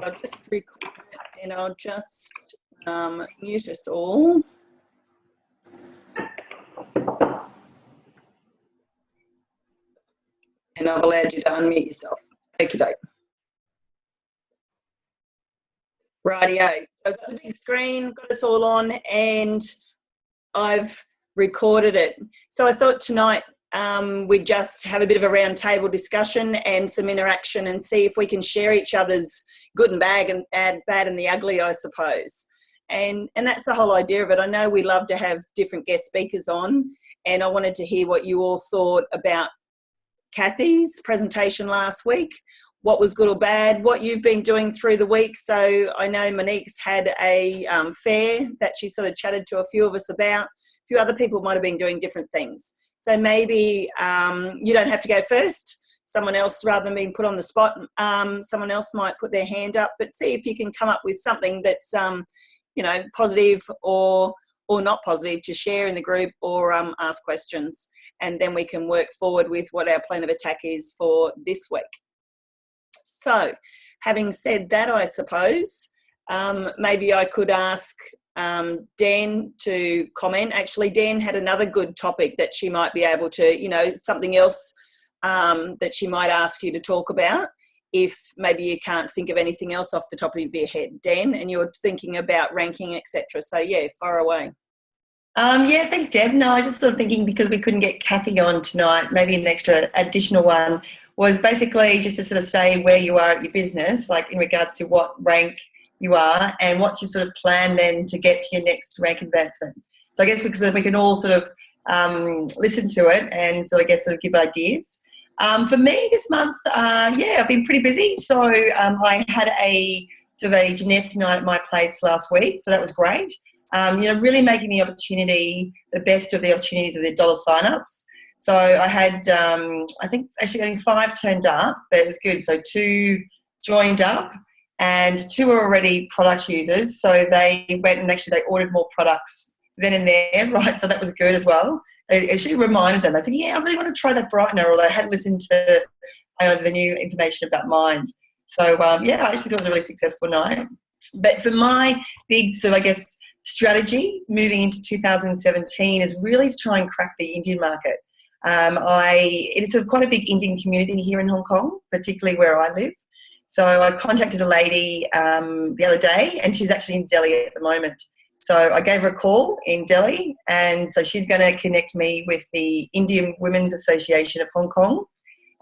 I'll just record it and I'll just mute us all. And I've allowed you to unmute yourself. Okie doke. Rightio. So I've got the big screen, got us all on, and I've recorded it. So I thought tonight we'd just have a bit of a round table discussion and some interaction and see if we can share each other's good and bad and the ugly, I suppose. And that's the whole idea of it. I know we love to have different guest speakers on, and I wanted to hear what you all thought about Kathy's presentation last week, what was good or bad, what you've been doing through the week. So I know Monique's had a fair that she sort of chatted to a few of us about. A few other people might have been doing different things. So maybe you don't have to go first. Someone else, rather than being put on the spot, someone else might put their hand up, but see if you can come up with something that's, you know, positive or not positive to share in the group, or ask questions. And then we can work forward with what our plan of attack is for this week. So having said that, I suppose, maybe I could ask Dan to comment. Actually, Dan had another good topic that she might be able to, you know, something else that she might ask you to talk about if maybe you can't think of anything else off the top of your head, Dan, and you're thinking about ranking, etc. So yeah, far away. Yeah, thanks, Deb. No, I was just sort of thinking, because we couldn't get Kathy on tonight, maybe an extra additional one was basically just to sort of say where you are at your business, like in regards to what rank you are and what's your sort of plan then to get to your next rank advancement. So I guess because we can all sort of listen to it and sort of give ideas. For me this month, yeah, I've been pretty busy. So I had a sort of a gymnastics night at my place last week, so that was great. You know, really making the opportunity the best of the opportunities of the dollar sign-ups. So I had, I think actually only 5 turned up, but it was good. So 2 joined up and 2 were already product users. So they went and actually they ordered more products then and there, right? So that was good as well. They actually reminded them. I said, yeah, I really want to try that brightener, or they had listened to the new information about Mind. So, yeah, I actually thought it was a really successful night. But for my big sort of, I guess, strategy moving into 2017 is really to try and crack the Indian market. It is sort of quite a big Indian community here in Hong Kong, particularly where I live. So I contacted a lady the other day, and she's actually in Delhi at the moment. So I gave her a call in Delhi, and so she's going to connect me with the Indian Women's Association of Hong Kong.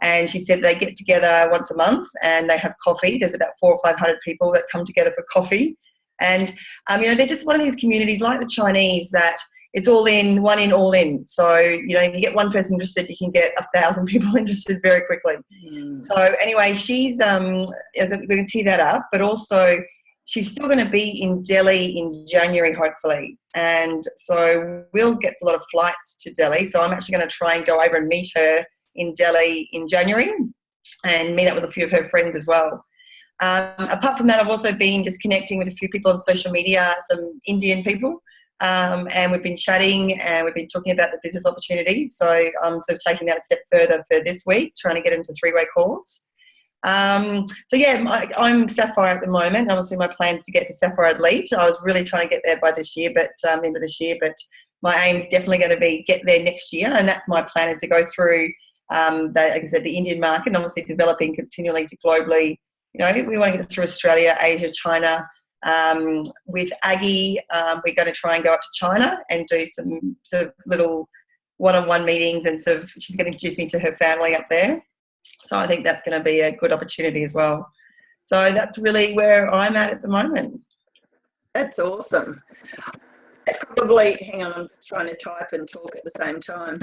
And she said they get together once a month and they have coffee. There's about 400 or 500 people that come together for coffee. And, you know, they're just one of these communities like the Chinese that it's all in, one in, all in. So, you know, you get one person interested, you can get 1,000 people interested very quickly. So anyway, she's, we're going to tee that up, but also she's still going to be in Delhi in January, hopefully. And so Will gets a lot of flights to Delhi. So I'm actually going to try and go over and meet her in Delhi in January and meet up with a few of her friends as well. Apart from that, I've also been just connecting with a few people on social media, some Indian people, and we've been chatting and we've been talking about the business opportunities. So I'm sort of taking that a step further for this week, trying to get into 3-way calls. So yeah, I'm Sapphire at the moment. Obviously my plans to get to Sapphire Elite. I was really trying to get there by this year, but end of this year, but my aim is definitely going to be get there next year. And that's my plan, is to go through, like I said, the Indian market, and obviously developing continually to globally. You know, we want to get through Australia, Asia, China. With Aggie, we're going to try and go up to China and do some sort of little one-on-one meetings, and sort of she's going to introduce me to her family up there. So I think that's going to be a good opportunity as well. So that's really where I'm at the moment. That's awesome. Probably, hang on, I'm just trying to type and talk at the same time.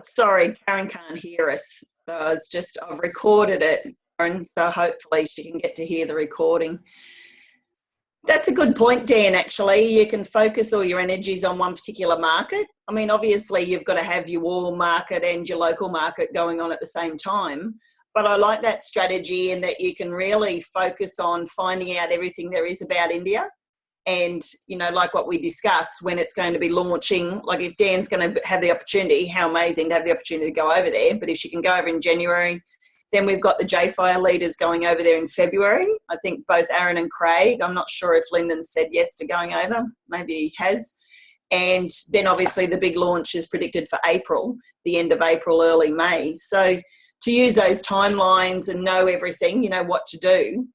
Sorry, Karen can't hear us. So I've recorded it, and so hopefully she can get to hear the recording. That's a good point, Dan, actually. You can focus all your energies on one particular market. I mean, obviously you've got to have your world market and your local market going on at the same time. But I like that strategy, in that you can really focus on finding out everything there is about India. And, you know, like what we discussed, when it's going to be launching, like if Dan's going to have the opportunity, how amazing to have the opportunity to go over there. But if she can go over in January, Then we've got the JFire leaders going over there in February. I think both Aaron and Craig. I'm not sure if Lyndon said yes to going over. Maybe he has. And then obviously the big launch is predicted for April, the end of April, early May. So to use those timelines and know everything, you know, what to do.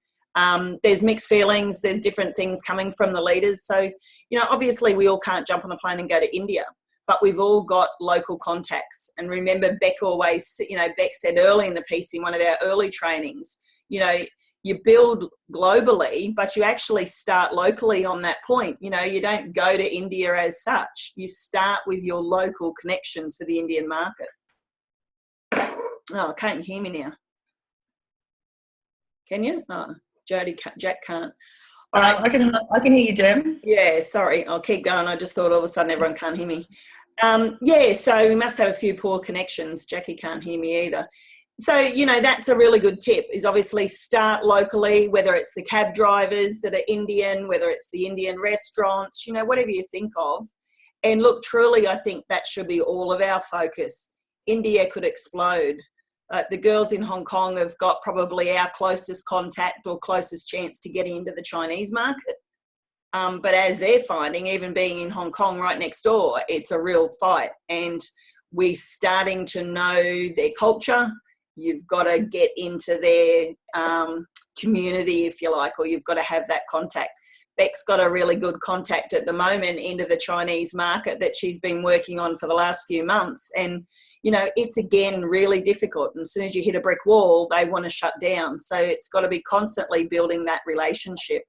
There's mixed feelings. There's different things coming from the leaders. So, you know, obviously we all can't jump on a plane and go to India, but we've all got local contacts. And remember, Beck always, you know, Beck said early in the piece in one of our early trainings, you know, you build globally, but you actually start locally on that point. You know, you don't go to India as such. You start with your local connections for the Indian market. Oh, can't you hear me now? Can you? Oh, Jack can't. All right. I can hear you, Deb. Yeah, sorry. I'll keep going. I just thought all of a sudden everyone can't hear me. Yeah, so we must have a few poor connections. Jackie can't hear me either. So, you know, that's a really good tip, is obviously start locally, whether it's the cab drivers that are Indian, whether it's the Indian restaurants, you know, whatever you think of. And look, truly, I think that should be all of our focus. India could explode. The girls in Hong Kong have got probably our closest contact or closest chance to getting into the Chinese market. But as they're finding, even being in Hong Kong right next door, it's a real fight. And we're starting to know their culture. You've got to get into their community, if you like, or you've got to have that contact. Beck's got a really good contact at the moment into the Chinese market that she's been working on for the last few months. And, you know, it's again really difficult. And as soon as you hit a brick wall, they want to shut down. So it's got to be constantly building that relationship.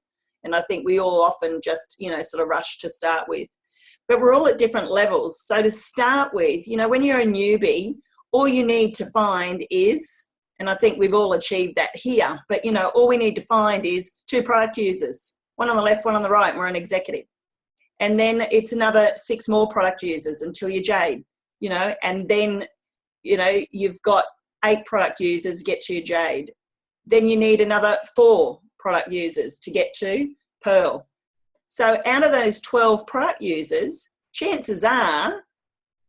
And I think we all often just, you know, sort of rush to start with. But we're all at different levels. So to start with, you know, when you're a newbie, all you need to find is, and I think we've all achieved that here, but, you know, all we need to find is 2 product users, one on the left, one on the right, and we're an executive. And then it's another 6 more product users until you're Jade, you know, and then, you know, you've got 8 product users get to your Jade. Then you need another 4 product users to get to Pearl. So out of those 12 product users, chances are,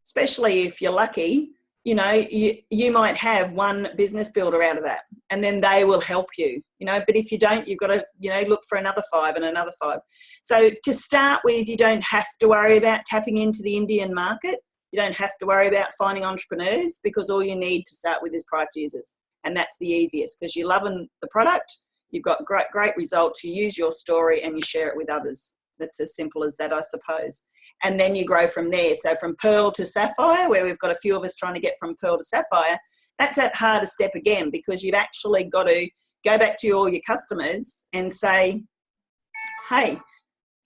especially if you're lucky, you know, you might have 1 business builder out of that, and then they will help you, you know, but if you don't, you've got to, you know, look for another 5 and another 5. So to start with, you don't have to worry about tapping into the Indian market. You don't have to worry about finding entrepreneurs, because all you need to start with is product users. And that's the easiest, because you're loving the product, you've got great results, you use your story and you share it with others. That's as simple as that, I suppose. And then you grow from there. So from Pearl to Sapphire, where we've got a few of us trying to get from Pearl to Sapphire, that's that harder step again, because you've actually got to go back to all your customers and say, hey,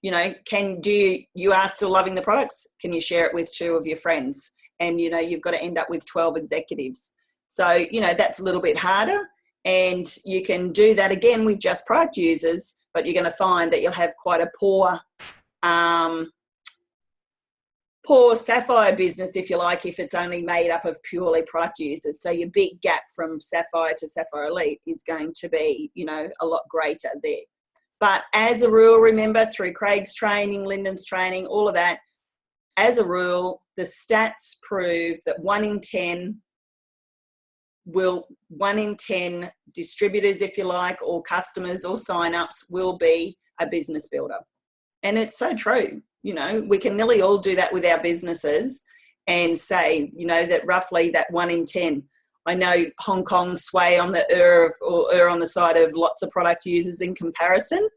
you know, you are still loving the products? Can you share it with 2 of your friends? And, you know, you've got to end up with 12 executives. So, you know, that's a little bit harder. And you can do that again with just product users, but you're going to find that you'll have quite a poor Sapphire business, if you like, if it's only made up of purely product users. So your big gap from Sapphire to Sapphire Elite is going to be, you know, a lot greater there. But as a rule, remember, through Craig's training, Lyndon's training, all of that, as a rule, the stats prove that 1 in 10 distributors, if you like, or customers or sign-ups will be a business builder. And it's so true. You know, we can nearly all do that with our businesses and say, you know, that roughly that 1 in 10. I know Hong Kong sway on the err on the side of lots of product users in comparison,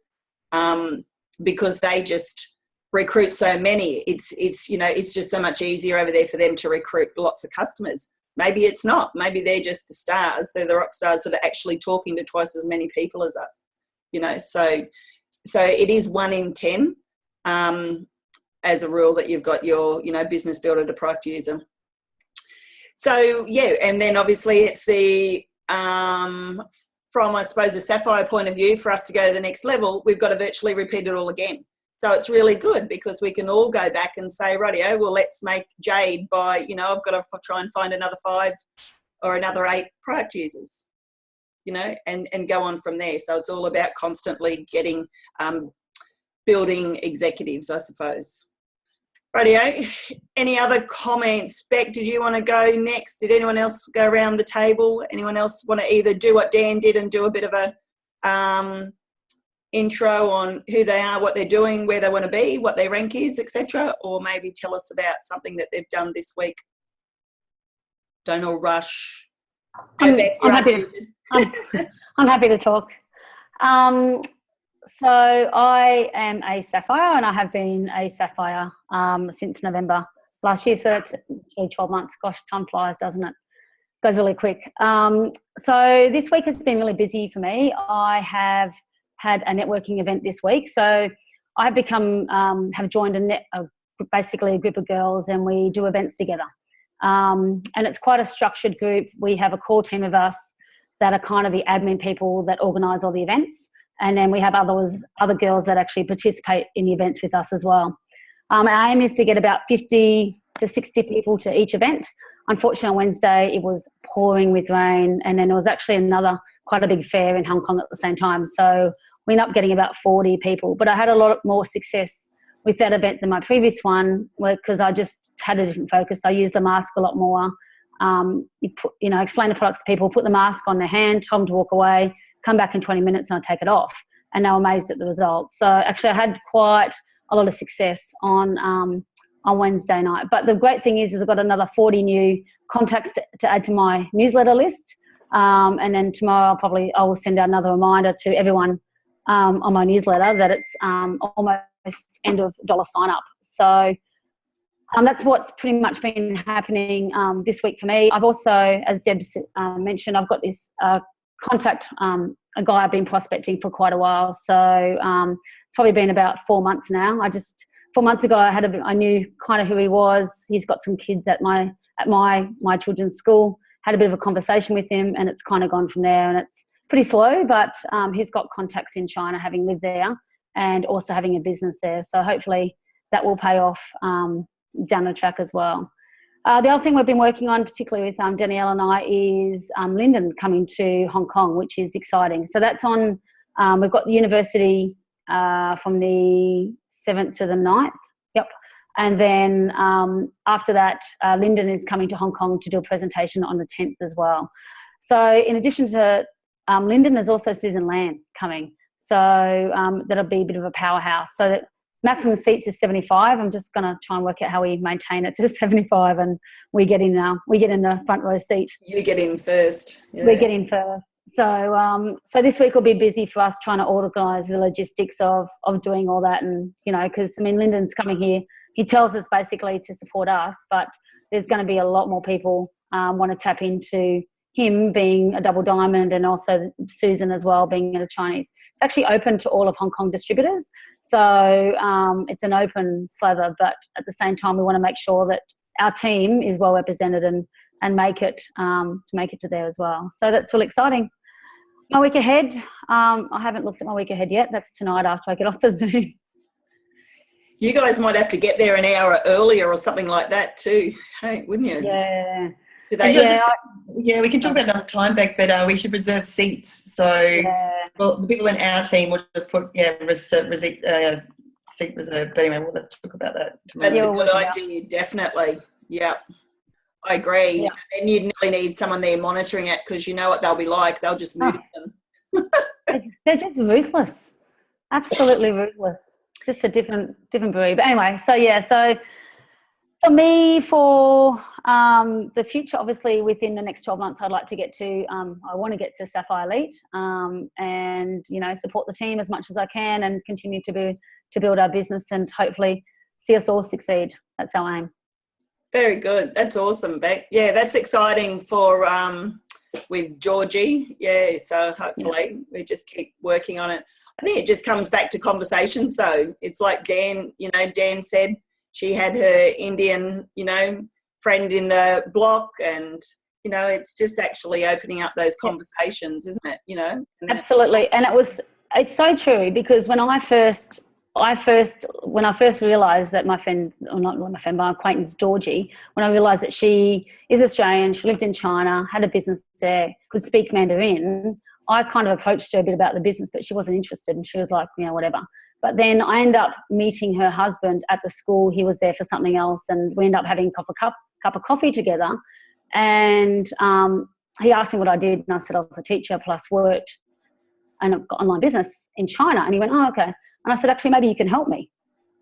because they just recruit so many. It's you know, it's just so much easier over there for them to recruit lots of customers. Maybe it's not. Maybe they're just the stars. They're the rock stars that are actually talking to twice as many people as us. You know, so it is 1 in 10. As a rule, that you've got your, you know, business builder to product user. So yeah, and then obviously it's the from, I suppose, the Sapphire point of view, for us to go to the next level, we've got to virtually repeat it all again. So it's really good, because we can all go back and say, rightio, well, let's make Jade by, you know, I've got to try and find another 5 or another 8 product users, you know, and go on from there. So it's all about constantly getting building executives, I suppose. Radio. Any other comments? Beck, did you want to go next? Did anyone else go around the table? Anyone else want to either do what Dan did and do a bit of a intro on who they are, what they're doing, where they want to be, what their rank is, etc., or maybe tell us about something that they've done this week? Don't all rush. I'm happy to talk. So I am a Sapphire, and I have been a Sapphire since November last year. So that's actually 12 months. Gosh, time flies, doesn't it? Goes really quick. So this week has been really busy for me. I have had a networking event this week. So I've have joined basically a group of girls, and we do events together. And it's quite a structured group. We have a core team of us that are kind of the admin people that organise all the events. And then we have other girls that actually participate in the events with us as well. Our aim is to get about 50 to 60 people to each event. Unfortunately, on Wednesday, it was pouring with rain. And then there was actually another quite a big fair in Hong Kong at the same time. So we ended up getting about 40 people. But I had a lot more success with that event than my previous one, because I just had a different focus. I used the mask a lot more. Explain the products to people, put the mask on their hand, tell them to walk away, come back in 20 minutes and I take it off. And they were amazed at the results. So actually I had quite a lot of success on Wednesday night. But the great thing is I've got another 40 new contacts to add to my newsletter list. And then tomorrow I will send out another reminder to everyone on my newsletter that it's almost end of dollar sign up. So that's what's pretty much been happening this week for me. I've also, as Deb mentioned, I've got this contact, a guy I've been prospecting for quite a while. So it's probably been about 4 months now. 4 months ago, I knew kind of who he was. He's got some kids at my children's school. Had a bit of a conversation with him, and it's kind of gone from there. And it's pretty slow, but he's got contacts in China, having lived there, and also having a business there. So hopefully that will pay off down the track as well. The other thing we've been working on, particularly with Danielle and I, is Linden coming to Hong Kong, which is exciting. So that's on, we've got the university from the 7th to the 9th. Yep. And then after that, Linden is coming to Hong Kong to do a presentation on the 10th as well. So in addition to Linden, there's also Susan Lamb coming. So that'll be a bit of a powerhouse. So that maximum seats is 75. I'm just going to try and work out how we maintain it to 75, and we get in the front row seat. You get in first. Yeah. We get in first. So so this week will be busy for us trying to organise the logistics of doing all that, and because Lyndon's coming here. He tells us basically to support us, but there's going to be a lot more people want to tap into him being a double diamond, and also Susan as well being a Chinese. It's actually open to all of Hong Kong distributors. So it's an open slather, but at the same time, we want to make sure that our team is well represented and make it to there as well. So that's really exciting. My week ahead, I haven't looked at my week ahead yet. That's tonight after I get off the Zoom. You guys might have to get there an hour earlier or something like that too, hey, wouldn't you? Yeah. Do they we can talk about another time back, but we should reserve seats. So well, the people in our team will just put seat reserve. But anyway, let's talk about that tomorrow. That's a good idea, definitely. Yeah, I agree. Yeah. And you'd really need someone there monitoring it, because you know what they'll be like. They'll just move them. They're just ruthless. Absolutely ruthless. Just a different breed. But anyway, so for me, for the future, obviously within the next 12 months, I'd like to get to, I want to get to Sapphire Elite, and support the team as much as I can, and continue to build our business, and hopefully see us all succeed. That's our aim. Very good. That's awesome, Beck. Yeah, that's exciting for with Georgie. Yeah, so hopefully we just keep working on it. I think it just comes back to conversations though. It's like Dan said, she had her Indian, friend in the block, and, it's just actually opening up those conversations, isn't it? Absolutely. And it's so true, because when I first realised that my friend, or not my friend, my acquaintance Georgie, when I realised that she is Australian, she lived in China, had a business there, could speak Mandarin, I kind of approached her a bit about the business, but she wasn't interested, and she was like, whatever. But then I ended up meeting her husband at the school. He was there for something else, and we ended up having a cup of coffee together. And he asked me what I did, and I said I was a teacher plus worked and I've got online business in China. And he went, oh, okay. And I said, actually, maybe you can help me.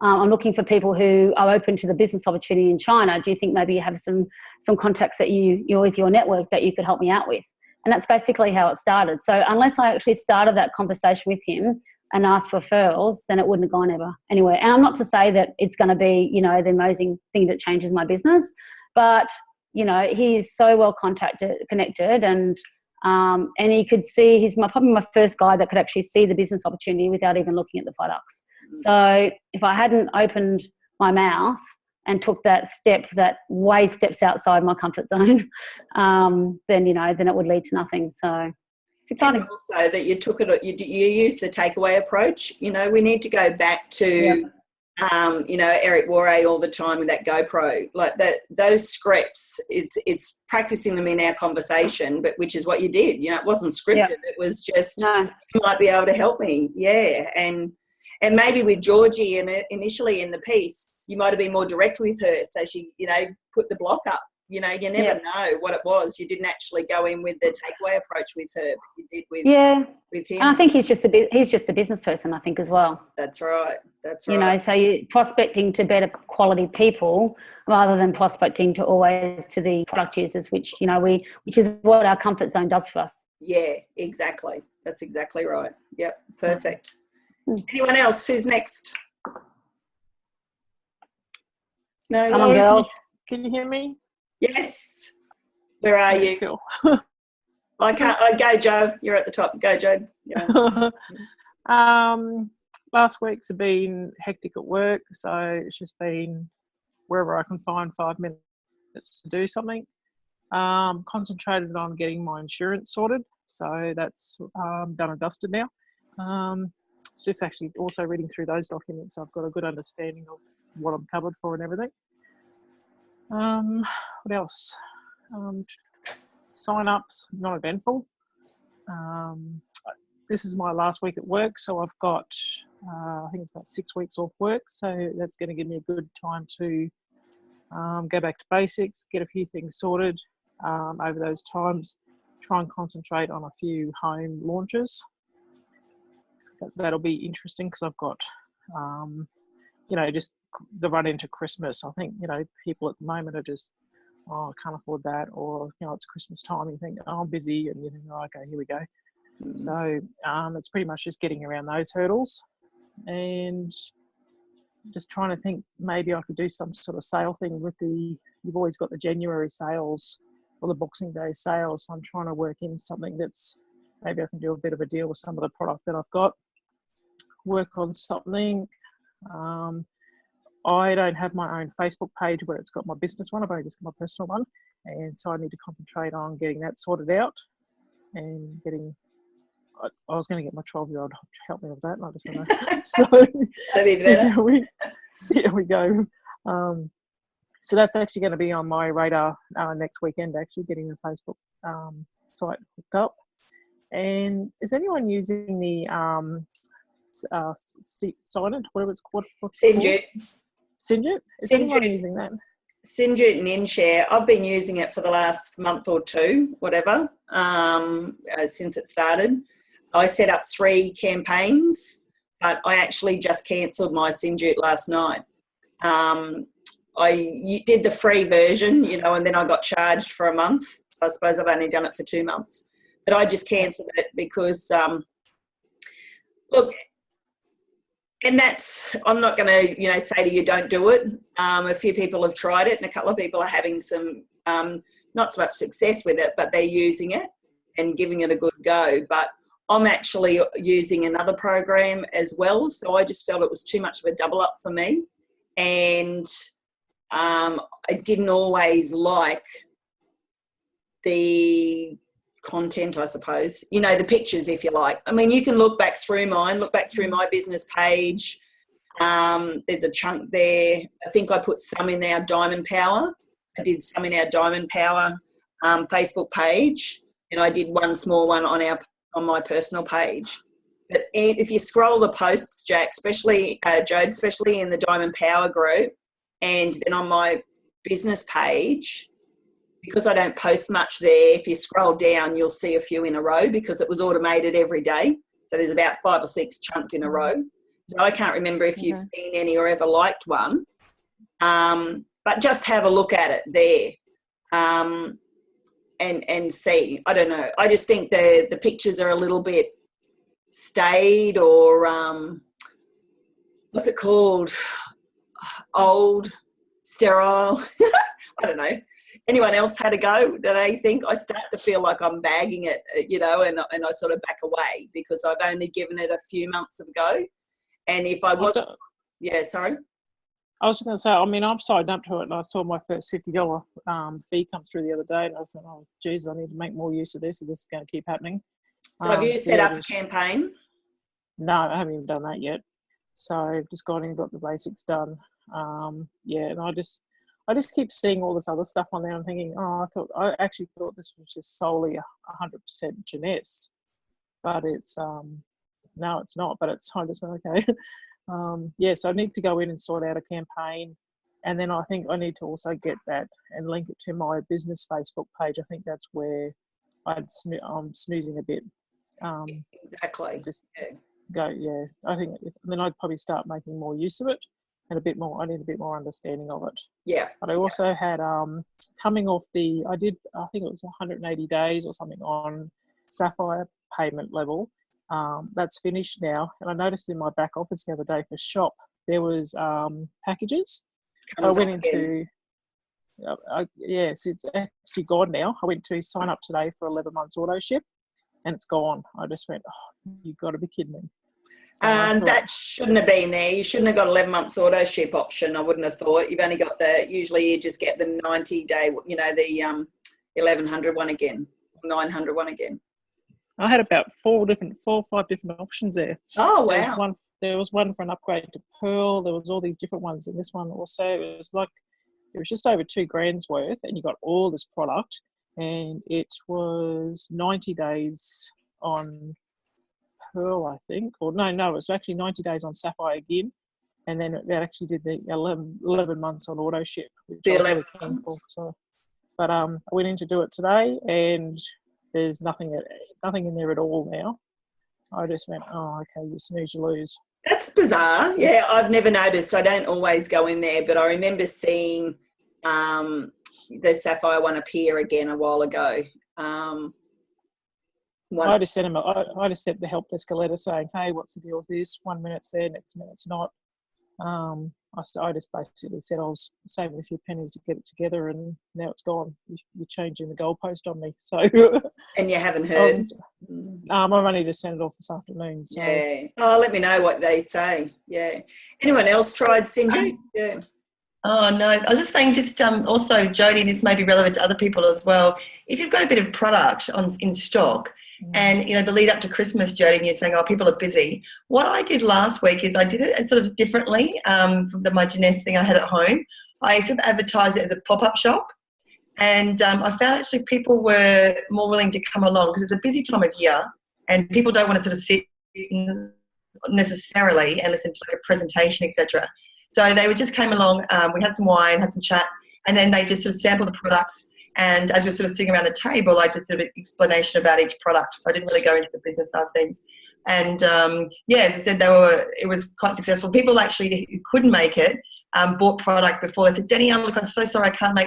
I'm looking for people who are open to the business opportunity in China. Do you think maybe you have some contacts that you're with your network that you could help me out with? And that's basically how it started. So unless I actually started that conversation with him and asked for referrals, then it wouldn't have gone anywhere. And I'm not to say that it's going to be, the amazing thing that changes my business, but, he's so well connected and he could see, he's probably my first guy that could actually see the business opportunity without even looking at the products. So if I hadn't opened my mouth and took that step that way steps outside my comfort zone, then it would lead to nothing. So it's exciting. And also that you took it, you used the takeaway approach. We need to go back to, Eric Worre all the time with that GoPro, like that. Those scripts, it's practicing them in our conversation, but which is what you did. It wasn't scripted. Yeah. It was just, you might be able to help me. Yeah. And maybe with Georgie initially in the piece, you might have been more direct with her. So she, put the block up. You never know what it was. You didn't actually go in with the takeaway approach with her, but you did with him. And I think he's just a business person, I think, as well. That's right. So you're prospecting to better quality people rather than prospecting to always to the product users, which is what our comfort zone does for us. Yeah, exactly. That's exactly right. Yep, perfect. Anyone else? Who's next? No. Come on, girls. Can you hear me? Yes. Where are you? Cool. Go, Joe. You're at the top. Go, Joe. Yeah. Last week's been hectic at work, so it's just been wherever I can find 5 minutes to do something. Concentrated on getting my insurance sorted, so that's done and dusted now. Just actually also reading through those documents, so I've got a good understanding of what I'm covered for and everything. What else? Sign-ups, not eventful. This is my last week at work, so I've got, I think it's about 6 weeks off work, so that's going to give me a good time to go back to basics, get a few things sorted over those times, try and concentrate on a few home launches. That'll be interesting because I've got, just the run into Christmas. I think, people at the moment are just, I can't afford that, or, it's Christmas time, you think, I'm busy, and you think, okay, here we go. Mm-hmm. So it's pretty much just getting around those hurdles and just trying to think maybe I could do some sort of sale thing with you've always got the January sales or the Boxing Day sales. So I'm trying to work in something that's, maybe I can do a bit of a deal with some of the product that I've got, work on something. I don't have my own Facebook page where it's got my business one. I've only just got my personal one. And so I need to concentrate on getting that sorted out and I was going to get my 12-year-old to help me with that. And I just want to see how we go. So that's actually going to be on my radar next weekend, actually, getting the Facebook site hooked up. And is anyone using the Synjit, whatever it's called? Synjit. Synjit? Is anyone using that? Synjit and InShare. I've been using it for the last month or two, whatever, since it started. I set up 3 campaigns, but I actually just cancelled my Synjit last night. I did the free version, and then I got charged for a month. So I suppose I've only done it for 2 months. But I just cancelled it because, look, and that's, I'm not going to, say to you, don't do it. A few people have tried it and a couple of people are having some, not so much success with it, but they're using it and giving it a good go. But I'm actually using another program as well. So I just felt it was too much of a double up for me. And I didn't always like the content, I suppose, the pictures, if you like. I mean, you can look back through my business page. There's a chunk there. I think I put some in our Diamond Power. I did some in our Diamond Power Facebook page, and I did one small one on my personal page. But if you scroll the posts, Jack, especially Jode, especially in the Diamond Power group, and then on my business page, because I don't post much there, if you scroll down, you'll see a few in a row because it was automated every day. So there's about 5 or 6 chunked in a row. So I can't remember if you've seen any or ever liked one. But just have a look at it there and see. I don't know. I just think the pictures are a little bit staid or what's it called? Old, sterile. I don't know. Anyone else had a go? Do they think? I start to feel like I'm bagging it, you know, and I sort of back away because I've only given it a few months ago. And if I wasn't, sorry. I was going to say, I mean, I'm signed up to it, and I saw my first $50 fee come through the other day, and I thought, oh, geez, I need to make more use of this, and this is going to keep happening. So have you set up a campaign? No, I haven't even done that yet. So I've just gone in and got the basics done. And I just keep seeing all this other stuff on there and thinking, I actually thought this was just solely 100% Jeunesse, but it's no, it's not. But I just went okay. So I need to go in and sort out a campaign, and then I think I need to also get that and link it to my business Facebook page. I think that's where I'm snoozing a bit. Exactly. Just go. Yeah, I think then I'd probably start making more use of it. And I need a bit more understanding of it. Yeah. But I also had coming off I think it was 180 days or something on Sapphire payment level. That's finished now. And I noticed in my back office the other day for shop, there was packages. I went into, it's actually gone now. I went to sign up today for 11 months auto ship and it's gone. I just went, you've got to be kidding me. So that shouldn't have been there. You shouldn't have got 11 months auto ship option. I wouldn't have thought. You've only got usually you just get the 90-day, you know, the 1100 one again, 900 one again. I had about 4 or 5 different options there. Oh, wow. There was one for an upgrade to Pearl. There was all these different ones. And this one also, it was just over $2,000 worth and you got all this product and it was 90 days on Pearl, I think, or no, it was actually 90 days on Sapphire again, and then they actually did the 11 months on auto ship, which I was really keen for. So, but I went in to do it today, and there's nothing in there at all now. I just went, oh, okay, you snooze, you lose. That's bizarre. Yeah, I've never noticed. I don't always go in there, but I remember seeing the Sapphire one appear again a while ago. I just sent the help desk a letter saying, hey, what's the deal with this? 1 minute's there, next minute's not. I just basically said I was saving a few pennies to get it together and now it's gone. You're changing the goalpost on me. So and you haven't heard? I've only just sent it off this afternoon. So. Yeah. Oh, let me know what they say. Yeah. Anyone else tried Sinju? Yeah. Oh, no. I was just saying, also, Jody, this may be relevant to other people as well. If you've got a bit of product in stock, and, you know, the lead up to Christmas, Jody, and you're saying, people are busy. What I did last week is I did it sort of differently from my Jeunesse thing I had at home. I sort of advertised it as a pop-up shop. And I found actually people were more willing to come along because it's a busy time of year and people don't want to sort of sit necessarily and listen to like a presentation, etc. So they just came along. We had some wine, had some chat, and then they just sort of sampled the products. And as we're sort of sitting around the table, I just sort of explanation about each product. So I didn't really go into the business side of things. And as I said, it was quite successful. People actually who couldn't make it bought product before. They said, Danielle, look, I'm so sorry I can't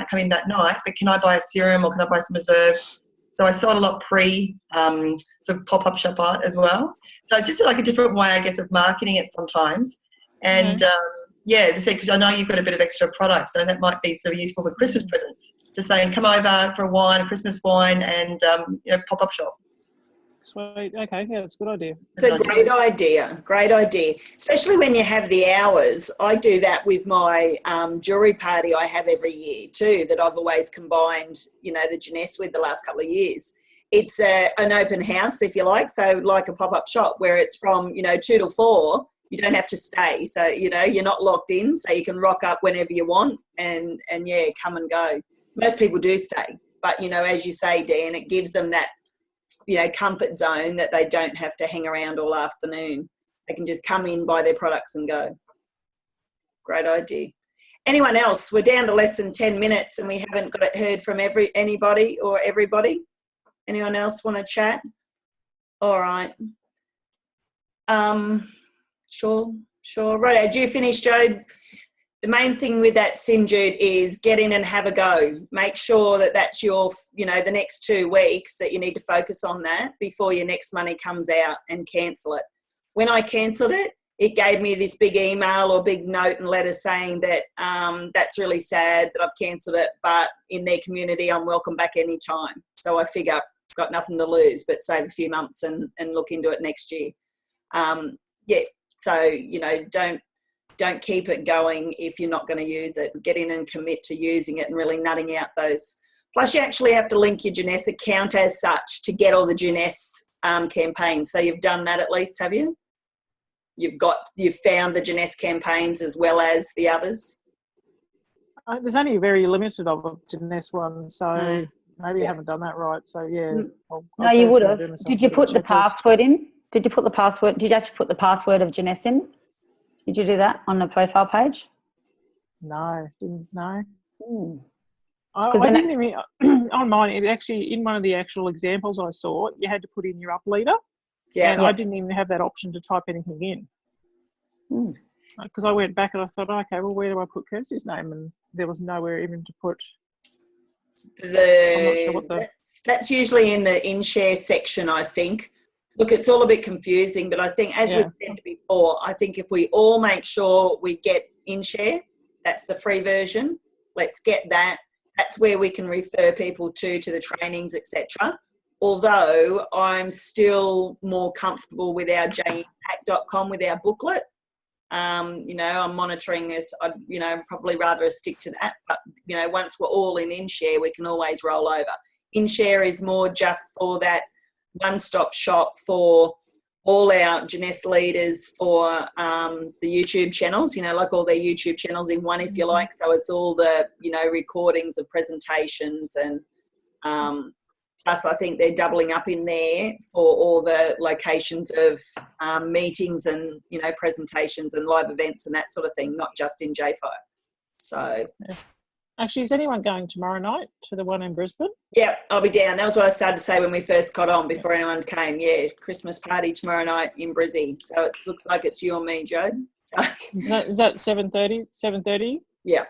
come in that night, but can I buy a serum or can I buy some reserve? So I sold a lot sort of pop-up shop art as well. So it's just like a different way, I guess, of marketing it sometimes. And as I said, because I know you've got a bit of extra products, so that might be sort of useful for Christmas presents. Just saying, come over for a Christmas wine, and pop-up shop. Sweet. Okay, yeah, that's a good idea. It's a great idea. Great idea. Especially when you have the hours. I do that with my jewellery party I have every year too, that I've always combined, the Jeunesse with the last couple of years. It's an open house, if you like, so like a pop-up shop where it's from, 2 till 4. You don't have to stay. So, you're not locked in, so you can rock up whenever you want and come and go. Most people do stay. But, as you say, Dan, it gives them that, comfort zone that they don't have to hang around all afternoon. They can just come in, buy their products and go. Great idea. Anyone else? We're down to less than 10 minutes and we haven't heard from anybody or everybody. Anyone else want to chat? All right. Sure. Right, did you finish, Joe? The main thing with that Sim Jude is get in and have a go. Make sure that that's your, the next 2 weeks that you need to focus on that before your next money comes out, and cancel it. When I cancelled it, it gave me this big email or big note and letter saying that that's really sad that I've cancelled it, but in their community, I'm welcome back anytime. So I figure I've got nothing to lose but save a few months and look into it next year. So, don't keep it going if you're not going to use it. Get in and commit to using it and really nutting out those. Plus, you actually have to link your Jeunesse account as such to get all the Jeunesse campaigns. So you've done that at least, have you? You've found the Jeunesse campaigns as well as the others? There's only a very limited of Jeunesse ones, so maybe you haven't done that right. So, yeah. No, you would have. Did you put the password in? Did you actually put the password of Jeunesse in? Did you do that on the profile page? No, didn't know. I didn't even, on mine, it actually, in one of the actual examples I saw, you had to put in your up leader. Yeah. And I didn't even have that option to type anything in. Because I went back and I thought, okay, well, where do I put Kirsty's name? And there was nowhere even to put. I'm not sure what that's usually in the in-share section, I think. Look, it's all a bit confusing, but I think, as we've said before, I think if we all make sure we get InShare, that's the free version, let's get that. That's where we can refer people to the trainings, etc. Although I'm still more comfortable with our jimpact.com, with our booklet. I'm monitoring this. I'd, probably rather stick to that. But, once we're all in InShare, we can always roll over. InShare is more just for that one-stop shop for all our Jeunesse leaders for the YouTube channels, like all their YouTube channels in one, if you like. So it's all the, recordings of presentations, and plus I think they're doubling up in there for all the locations of meetings and, presentations and live events and that sort of thing, not just in JFO. So... Actually, is anyone going tomorrow night to the one in Brisbane? Yeah, I'll be down. That was what I started to say when we first got on, before anyone came. Yeah, Christmas party tomorrow night in Brizzy. So it looks like it's you and me, Joe. So. Is that 7:30? 7:30? Yeah.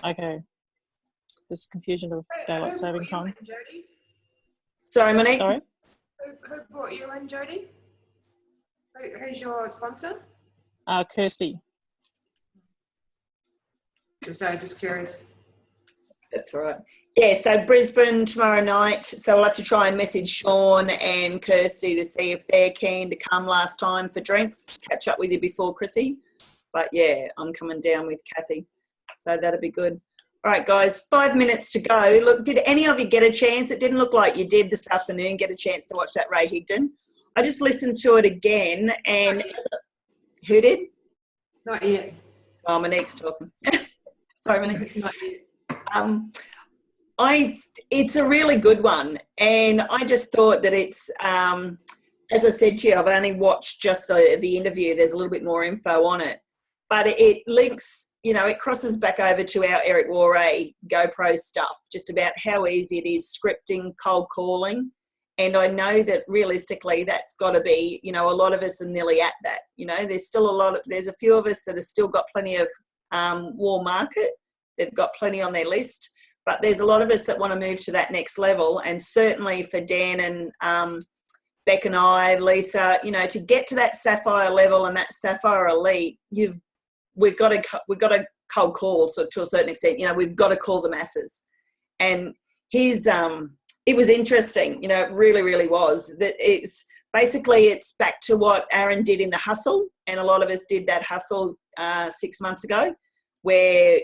Okay. There's confusion of daylight saving time. Sorry, Monique? Sorry? Who brought you in, Jodie? Who's your sponsor? Kirsty. So just curious. That's all right. Yeah, so Brisbane tomorrow night. So we'll have to try and message Sean and Kirsty to see if they're keen to come last time for drinks. Catch up with you before Chrissy. But yeah, I'm coming down with Kathy. So that'll be good. All right, guys, 5 minutes to go. Look, did any of you get a chance? It didn't look like you did this afternoon, get a chance to watch that Ray Higdon. I just listened to it again, and who did? Not yet. Oh, Monique's talking. Sorry, Monique. Not yet. It's a really good one, and I just thought that it's, as I said to you, I've only watched just the interview. There's a little bit more info on it, but it links, it crosses back over to our Eric Warray GoPro stuff, just about how easy it is scripting, cold calling. And I know that realistically that's got to be, a lot of us are nearly at that. There's still there's a few of us that have still got plenty of warm market. They've got plenty on their list, but there's a lot of us that want to move to that next level. And certainly for Dan and Beck and I, Lisa, to get to that Sapphire level and that Sapphire Elite, we've got to cold call, so to a certain extent. We've got to call the masses. And it was interesting. It really, really was. That it's back to what Aaron did in the hustle, and a lot of us did that hustle 6 months ago, where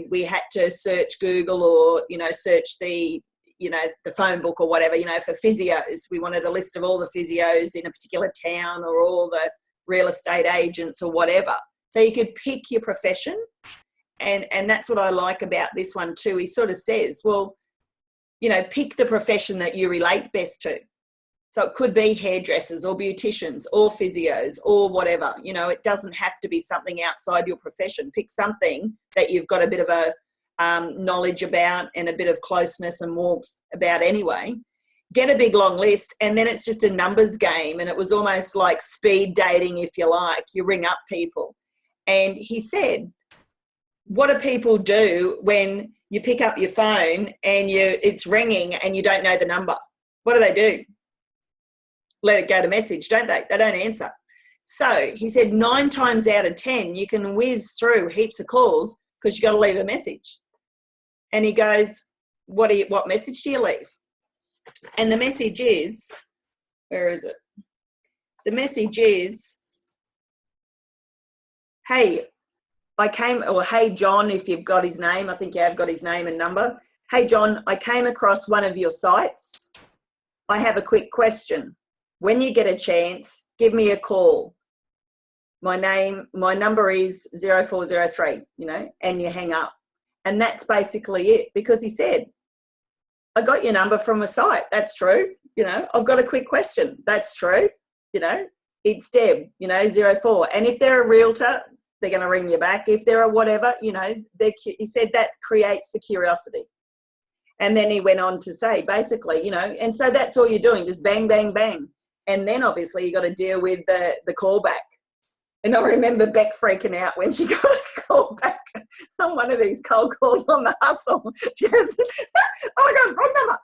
we had to search Google or search the phone book or whatever, for physios. We wanted a list of all the physios in a particular town or all the real estate agents or whatever. So you could pick your profession, and that's what I like about this one too. He sort of says, well, pick the profession that you relate best to. So it could be hairdressers or beauticians or physios or whatever. You know, it doesn't have to be something outside your profession. Pick something that you've got a bit of a knowledge about and a bit of closeness and warmth about anyway. Get a big long list, and then it's just a numbers game, and it was almost like speed dating, if you like. You ring up people. And he said, what do people do when you pick up your phone and it's ringing and you don't know the number? What do? Let it go to message, don't they? They don't answer. So he said 9 times out of 10, you can whiz through heaps of calls because you've got to leave a message. And he goes, what message do you leave? And the message is, where is it? The message is, hey, hey, John, if you've got his name, I think you have got his name and number. Hey, John, I came across one of your sites. I have a quick question. When you get a chance, give me a call. My number is 0403, you know, and you hang up. And that's basically it, because he said, I got your number from a site. That's true. You know, I've got a quick question. That's true. You know, it's Deb, you know, 04. And if they're a realtor, they're going to ring you back. If they're a whatever, you know, he said that creates the curiosity. And then he went on to say, basically, you know, and so that's all you're doing, just bang, bang, bang. And then obviously you got to deal with the callback. And I remember Beck freaking out when she got a call back on one of these cold calls on the hustle. She goes, oh my God, wrong number.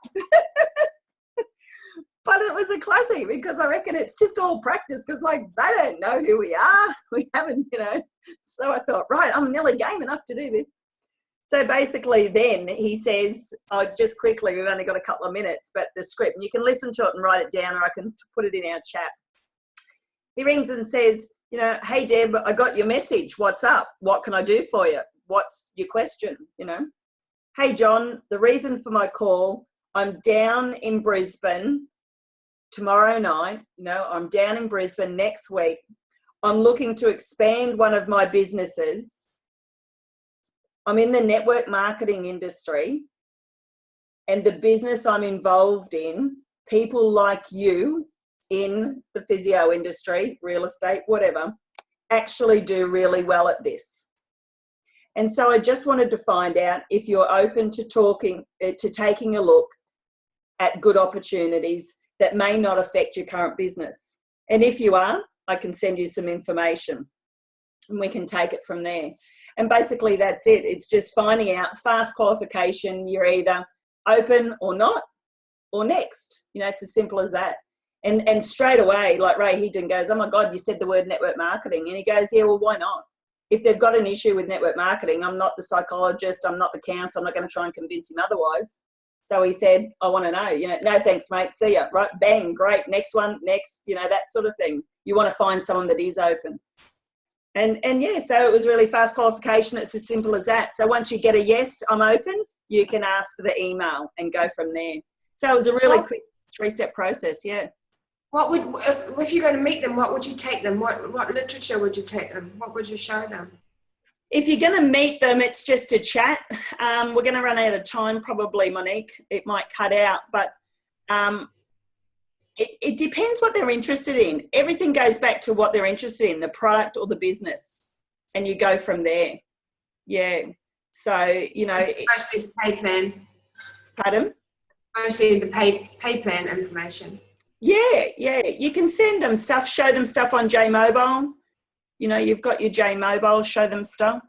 But it was a classic, because I reckon it's just all practice, because like they don't know who we are. We haven't, you know. So I thought, right, I'm nearly game enough to do this. So basically then he says, just quickly, we've only got a couple of minutes, but the script, and you can listen to it and write it down, or I can put it in our chat. He rings and says, you know, hey, Deb, I got your message. What's up? What can I do for you? What's your question? You know, hey, John, the reason for my call, I'm down in Brisbane tomorrow night. You know, I'm down in Brisbane next week. I'm looking to expand one of my businesses. I'm in the network marketing industry, and the business I'm involved in, people like you in the physio industry, real estate, whatever, actually do really well at this. And so I just wanted to find out if you're open to taking a look at good opportunities that may not affect your current business. And if you are, I can send you some information and we can take it from there. And basically that's it. It's just finding out fast qualification. You're either open or not, or next. You know, it's as simple as that. And straight away, like Ray Higdon goes, oh my God, you said the word network marketing. And he goes, yeah, well, why not? If they've got an issue with network marketing, I'm not the psychologist, I'm not the counsellor, I'm not going to try and convince him otherwise. So he said, I want to know, you know, no, thanks, mate. See ya. Right. Bang. Great. Next one. Next, you know, that sort of thing. You want to find someone that is open. And yeah, so it was really fast qualification. It's as simple as that. So once you get a yes, I'm open, you can ask for the email and go from there. So it was a really quick 3-step process. Yeah. What would, if you're going to meet them, what would you take them? What literature would you take them? What would you show them? If you're going to meet them, it's just a chat. We're going to run out of time probably, Monique. It might cut out, but it depends what they're interested in. Everything goes back to what they're interested in, the product or the business, and you go from there. Yeah. So, you know. Mostly the pay plan. Pardon? Mostly the pay plan information. Yeah, yeah. You can send them stuff, show them stuff on J Mobile. You know, you've got your J Mobile, show them stuff.